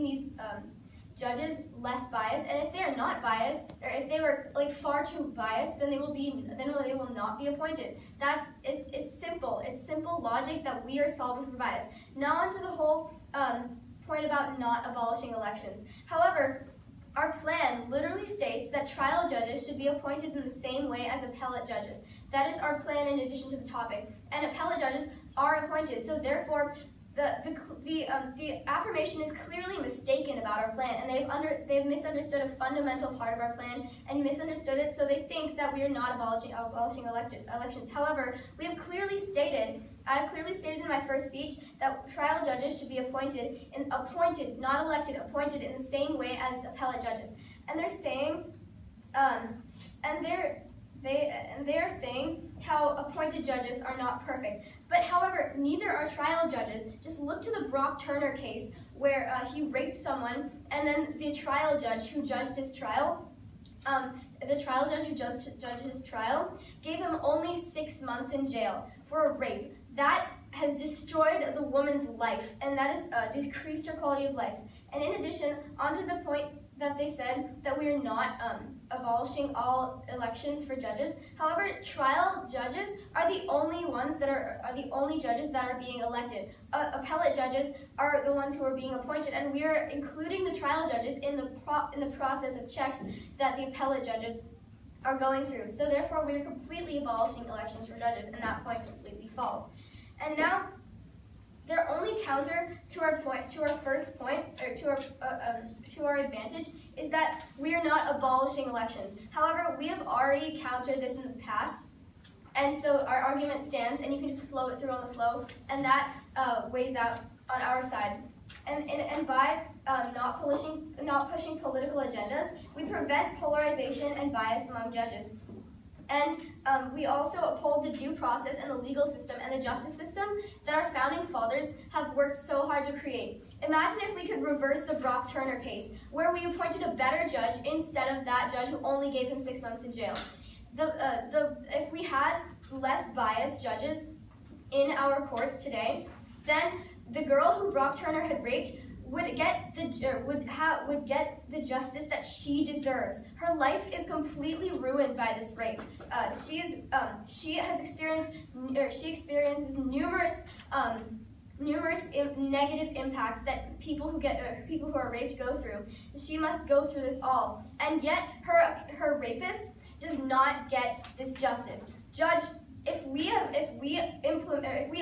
making these judges less biased, and if they are not biased, or if they were far too biased, then they will not be appointed. It's simple. It's simple logic that we are solving for bias. Now onto the whole point about not abolishing elections. However, our plan literally states that trial judges should be appointed in the same way as appellate judges. That is our plan in addition to the topic. And appellate judges are appointed, so therefore the affirmation is clearly mistaken about our plan, and they've misunderstood a fundamental part of our plan and misunderstood it, so they think that we are not abolishing elections. However, I've clearly stated in my first speech that trial judges should be appointed, not elected, appointed in the same way as appellate judges. And they're saying, they are saying how appointed judges are not perfect. But however, neither are trial judges. Just look to the Brock Turner case where he raped someone, and then the trial judge who judged his trial, gave him only 6 months in jail for a rape. That has destroyed the woman's life, and that has decreased her quality of life. And in addition, onto the point that they said that we are not abolishing all elections for judges. However, trial judges are the only ones that are the only judges that are being elected. Appellate judges are the ones who are being appointed, and we are including the trial judges in the process of checks that the appellate judges are going through. So therefore, we are completely abolishing elections for judges, and that point is completely false. And now, their only counter to our first point, or to our advantage, is that we are not abolishing elections. However, we have already countered this in the past, and so our argument stands, and you can just flow it through on the flow, and that weighs out on our side. And by not pushing political agendas, we prevent polarization and bias among judges. And we also uphold the due process and the legal system and the justice system that our founding fathers have worked so hard to create. Imagine if we could reverse the Brock Turner case, where we appointed a better judge instead of that judge who only gave him 6 months in jail. If we had less biased judges in our courts today, then the girl who Brock Turner had raped would get the justice that she deserves. Her life is completely ruined by this rape. She experiences numerous negative impacts that people who are raped go through. She must go through this all, and yet her rapist does not get this justice. Judge, if we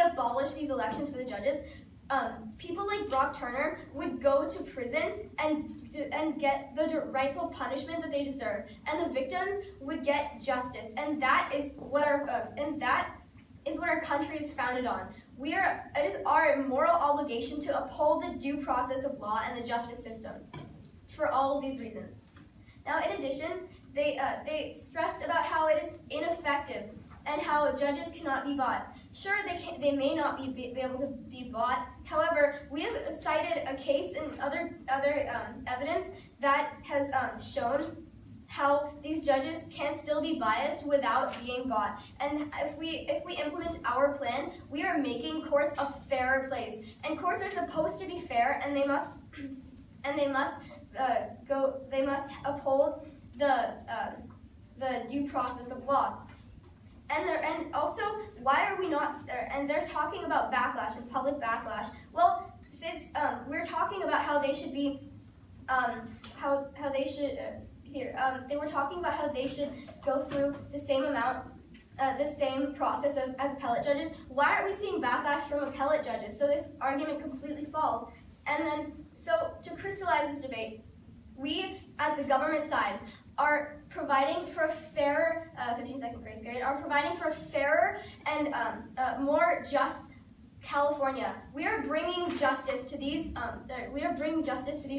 abolish these elections for the judges, people like Brock Turner would go to prison and get the rightful punishment that they deserve, and the victims would get justice, and that is what our country is founded on. It is our moral obligation to uphold the due process of law and the justice system for all of these reasons. Now, in addition, they stressed about how it is ineffective and how judges cannot be bought. Sure, they may not be able to be bought. However, we have cited a case and other evidence that has shown how these judges can still be biased without being bought. And if we implement our plan, we are making courts a fairer place. And courts are supposed to be fair, and they must uphold the due process of law. And also, why are we not? And they're talking about backlash and public backlash. Well, since we're talking about how they should be, they were talking about how they should go through the same process as appellate judges. Why aren't we seeing backlash from appellate judges? So this argument completely falls. And then, so to crystallize this debate, we, as the government side, are providing for a fairer, 15-second grace period, are providing for a fairer and more just California. We are bringing justice to these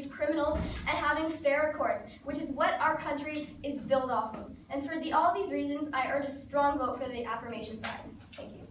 criminals and having fairer courts, which is what our country is built off of. And for all these reasons, I urge a strong vote for the affirmation side. Thank you.